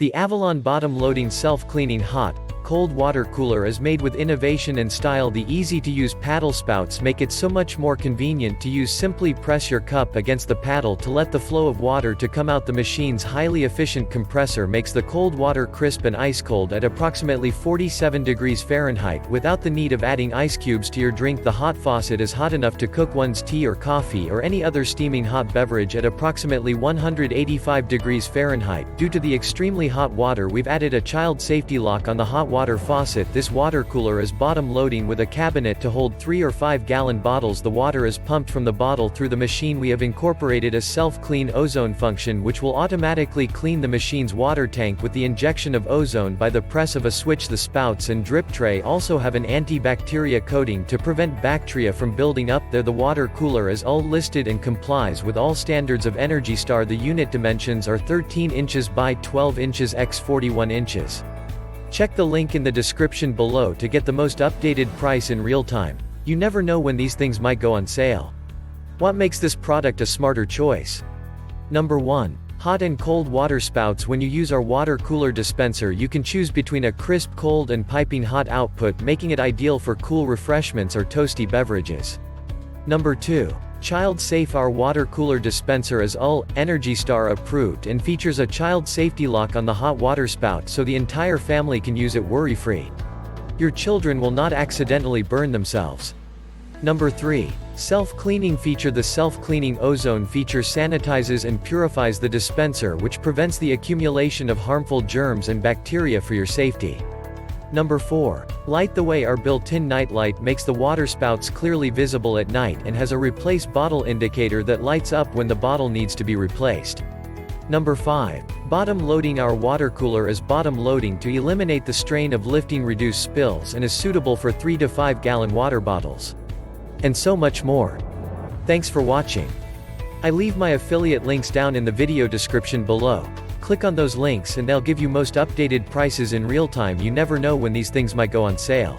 The Avalon bottom-loading self-cleaning hot, cold water cooler is made with innovation and style. The easy-to-use paddle spouts make it so much more convenient to use. Simply press your cup against the paddle to let the flow of water to come out. The machine's highly efficient compressor makes the cold water crisp and ice-cold at approximately 47 degrees Fahrenheit without the need of adding ice cubes to your drink. The hot faucet is hot enough to cook one's tea or coffee or any other steaming hot beverage at approximately 185 degrees Fahrenheit. Due to the extremely hot water, we've added a child safety lock on the hot water faucet. This water cooler is bottom-loading with a cabinet to hold 3 or 5-gallon bottles. The water is pumped from the bottle through the machine. We have incorporated a self-clean ozone function which will automatically clean the machine's water tank with the injection of ozone by the press of a switch. The spouts and drip tray also have an antibacterial coating to prevent bacteria from building up there. The water cooler is all listed and complies with all standards of Energy Star. The unit dimensions are 13 inches by 12 inches x 41 inches. Check the link in the description below to get the most updated price in real time. You never know when these things might go on sale. What makes this product a smarter choice? Number 1. Hot and cold water spouts. When you use our water cooler dispenser, you can choose between a crisp cold and piping hot output, making it ideal for cool refreshments or toasty beverages. Number 2. Child safe. Our water cooler dispenser is Energy Star approved and features a child safety lock on the hot water spout so the entire family can use it worry-free. Your children will not accidentally burn themselves. Number 3. Self-cleaning feature. The self-cleaning ozone feature sanitizes and purifies the dispenser, which prevents the accumulation of harmful germs and bacteria for your safety. Number 4. Light. The way our built-in nightlight makes the water spouts clearly visible at night and has a replace bottle indicator that lights up when the bottle needs to be replaced. Number 5. Bottom loading. Our water cooler is bottom loading to eliminate the strain of lifting, reduce spills, and is suitable for 3 to 5 gallon water bottles. And so much more. Thanks for watching. I leave my affiliate links down in the video description below. Click on those links and they'll give you most updated prices in real time. You never know when these things might go on sale.